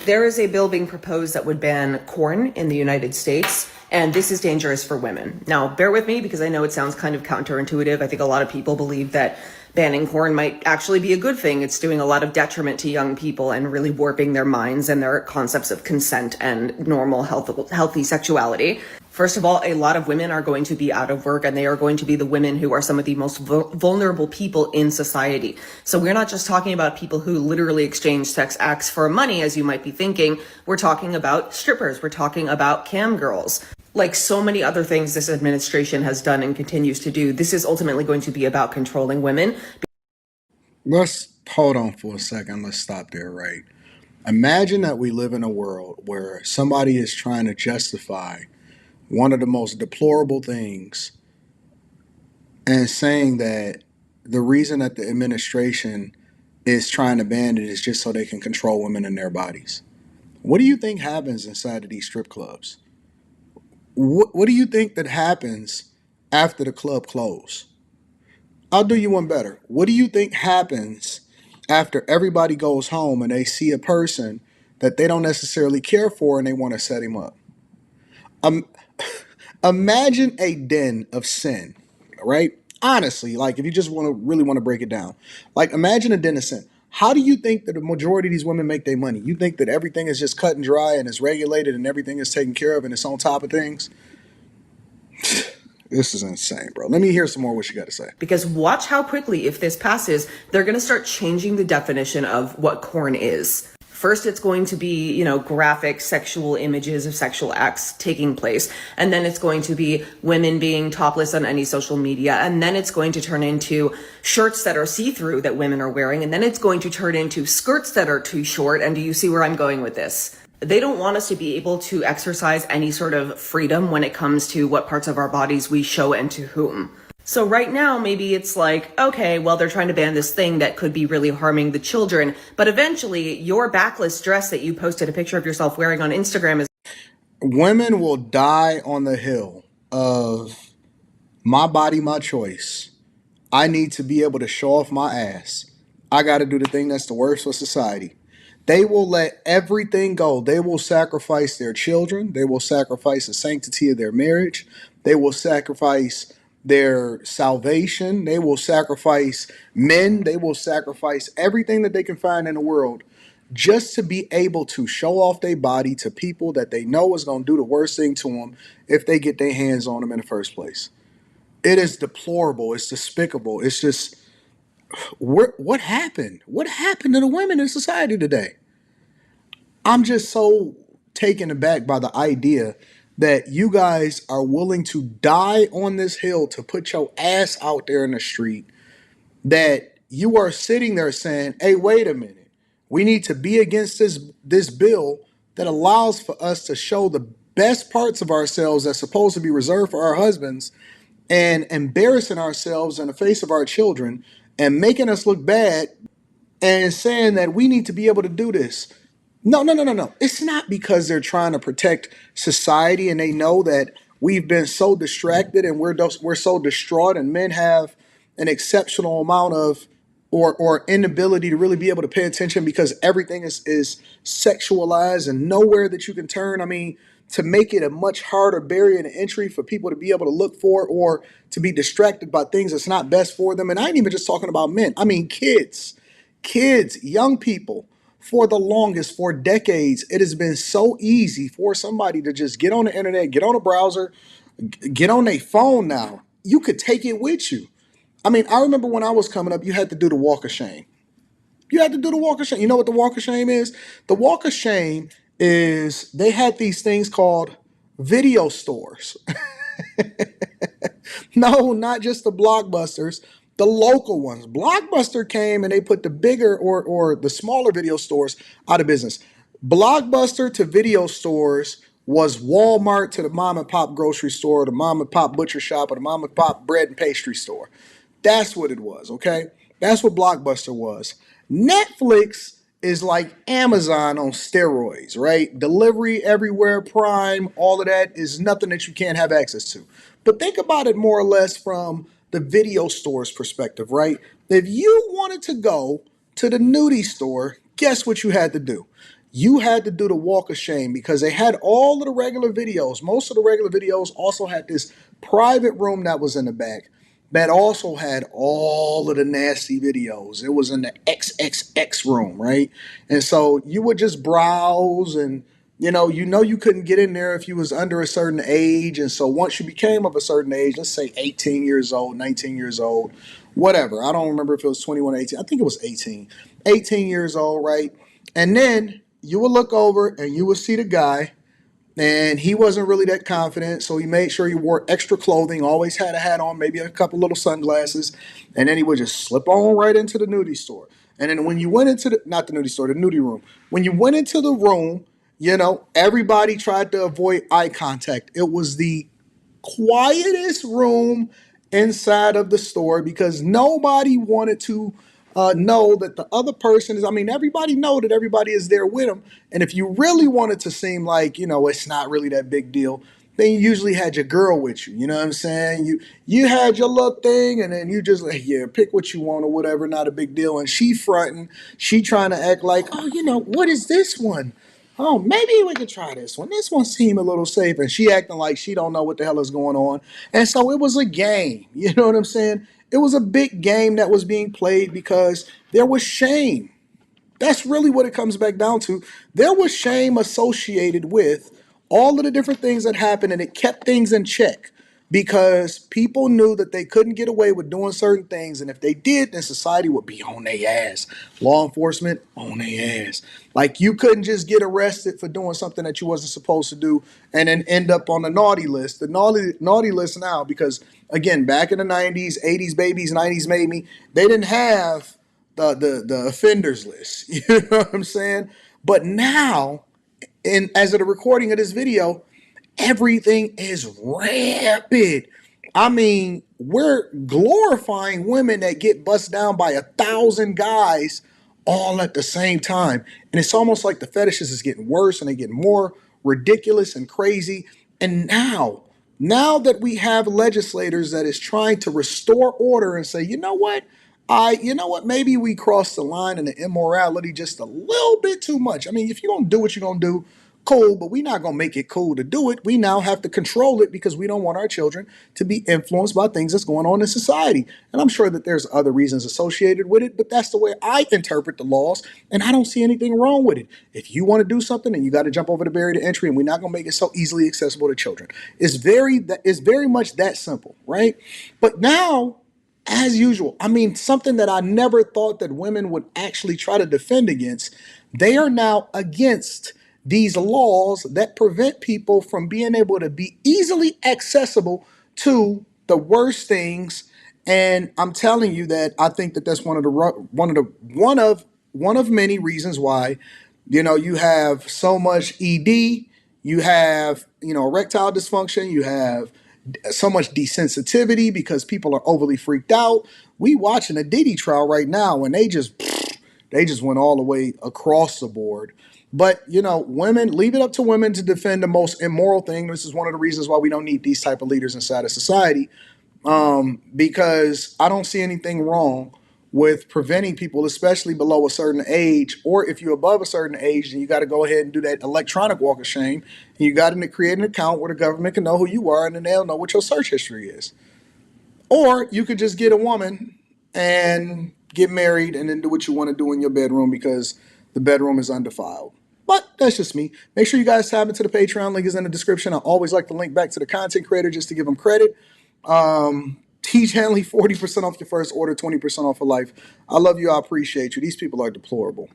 There is a bill being proposed that would ban corn in the United States, and this is dangerous for women. Now, bear with me because I know it sounds kind of counterintuitive. I think a lot of people believe that banning corn might actually be a good thing. It's doing a lot of detriment to young people and really warping their minds and their concepts of consent and normal, healthy sexuality. First of all, a lot of women are going to be out of work, and they are going to be the women who are some of the most vulnerable people in society. So we're not just talking about people who literally exchange sex acts for money, as you might be thinking. We're talking about strippers. We're talking about cam girls. Like so many other things this administration has done and continues to do, this is ultimately going to be about controlling women. Let's hold on for a second. Let's stop there, right? Imagine that we live in a world where somebody is trying to justify one of the most deplorable things and saying that the reason that the administration is trying to ban it is just so they can control women in their bodies. What do you think happens inside of these strip clubs? What do you think that happens after the club closes? I'll do you one better. What do you think happens after everybody goes home and they see a person that they don't necessarily care for and they want to set him up? Um, Imagine a den of sin, right? Honestly, like if you just really want to break it down, like imagine a den of sin. How do you think that the majority of these women make their money? You think that everything is just cut and dry and it's regulated and everything is taken care of and it's on top of things? This is insane, bro. Let me hear some more what you got to say. Because watch how quickly, if this passes, they're going to start changing the definition of what corn is. First, it's going to be, graphic sexual images of sexual acts taking place. And then it's going to be women being topless on any social media. And then it's going to turn into shirts that are see-through that women are wearing. And then it's going to turn into skirts that are too short. And do you see where I'm going with this? They don't want us to be able to exercise any sort of freedom when it comes to what parts of our bodies we show and to whom. So right now, maybe it's like, okay, well, they're trying to ban this thing that could be really harming the children. But eventually, your backless dress that you posted a picture of yourself wearing on Instagram is... Women will die on the hill of my body, my choice. I need to be able to show off my ass. I got to do the thing that's the worst for society. They will let everything go. They will sacrifice their children. They will sacrifice the sanctity of their marriage. They will sacrifice their salvation. They will sacrifice men. They will sacrifice everything that they can find in the world just to be able to show off their body to people that they know is going to do the worst thing to them if they get their hands on them in the first place. It is deplorable. It's despicable. It's just, what happened? What happened to the women in society today? I'm just so taken aback by the idea that you guys are willing to die on this hill to put your ass out there in the street, that you are sitting there saying, hey, wait a minute. We need to be against this bill that allows for us to show the best parts of ourselves that's supposed to be reserved for our husbands, and embarrassing ourselves in the face of our children and making us look bad, and saying that we need to be able to do this. No, no, no, no, no. It's not because they're trying to protect society and they know that we've been so distracted and we're so distraught, and men have an exceptional amount of or inability to really be able to pay attention because everything is sexualized and nowhere that you can turn. I mean, to make it a much harder barrier to entry for people to be able to look for or to be distracted by things that's not best for them. And I ain't even just talking about men. I mean, kids, young people. For the longest, for decades, it has been so easy for somebody to just get on the internet, get on a browser, get on a phone now. You could take it with you. I mean, I remember when I was coming up, you had to do the walk of shame. You had to do the walk of shame. You know what the walk of shame is? The walk of shame is they had these things called video stores. No, not just the Blockbusters, the local ones. Blockbuster came and they put the bigger or the smaller video stores out of business. Blockbuster to video stores was Walmart to the mom and pop grocery store, the mom and pop butcher shop, or the mom and pop bread and pastry store. That's what it was, okay? That's what Blockbuster was. Netflix is like Amazon on steroids, right? Delivery everywhere, Prime, all of that is nothing that you can't have access to. But think about it more or less from the video store's perspective, right? If you wanted to go to the nudie store, guess what you had to do? you had to do the walk of shame because they had all of the regular videos. Most of the regular videos also had this private room that was in the back that also had all of the nasty videos. It was in the XXX room, right? And so you would just browse and you couldn't get in there if you was under a certain age. And so once you became of a certain age, let's say 18 years old, 19 years old, whatever. I don't remember if it was 21, 18. I think it was 18. 18 years old, right? And then you would look over and you would see the guy, and he wasn't really that confident, so he made sure he wore extra clothing, always had a hat on, maybe a couple little sunglasses, and then he would just slip on right into the nudie store. And then when you went into not the nudie store, the nudie room, when you went into the room, everybody tried to avoid eye contact. It was the quietest room inside of the store because nobody wanted to know that the other person is, I mean, everybody know that everybody is there with them. And if you really wanted to seem like, it's not really that big deal, then you usually had your girl with you. You know what I'm saying? You had your little thing, and then you just like, yeah, pick what you want or whatever, not a big deal. And she fronting, she trying to act like, oh, what is this one? Oh, maybe we could try this one. This one seemed a little safe. And she acting like she don't know what the hell is going on. And so it was a game. You know what I'm saying? It was a big game that was being played because there was shame. That's really what it comes back down to. There was shame associated with all of the different things that happened, and it kept things in check because people knew that they couldn't get away with doing certain things, and if they did, then society would be on their ass. Law enforcement on their ass. Like, you couldn't just get arrested for doing something that you wasn't supposed to do and then end up on the naughty list. The naughty list now, because again, back in the 90s, 80s babies, 90s maybe, they didn't have the offenders list. You know what I'm saying? But now, as of the recording of this video, everything is rampant. I mean, we're glorifying women that get bust down by 1,000 guys all at the same time. And it's almost like the fetishes is getting worse and they get more ridiculous and crazy. And now that we have legislators that is trying to restore order and say, maybe we crossed the line in the immorality just a little bit too much. I mean, if you're going to do what you're going to do, cool, but we're not going to make it cool to do it. We now have to control it because we don't want our children to be influenced by things that's going on in society. And I'm sure that there's other reasons associated with it, but that's the way I interpret the laws, and I don't see anything wrong with it. If you want to do something, then you got to jump over the barrier to entry, and we're not going to make it so easily accessible to children. It's very much that simple, right? But now, as usual, I mean, something that I never thought that women would actually try to defend against, they are now against these laws that prevent people from being able to be easily accessible to the worst things. And I'm telling you that I think that that's one of many reasons why, you have so much ED, you have, erectile dysfunction, you have so much desensitivity because people are overly freaked out. We watching a Diddy trial right now, and they just went all the way across the board. But women, leave it up to women to defend the most immoral thing. This is one of the reasons why we don't need these type of leaders inside of society, because I don't see anything wrong with preventing people, especially below a certain age, or if you're above a certain age, then you got to go ahead and do that electronic walk of shame. And you got to create an account where the government can know who you are, and then they'll know what your search history is. Or you could just get a woman and get married and then do what you want to do in your bedroom because the bedroom is undefiled. But that's just me. Make sure you guys tap into the Patreon. Link is in the description. I always like to link back to the content creator just to give them credit. Teach Hanley 40% off your first order, 20% off for life. I love you. I appreciate you. These people are deplorable.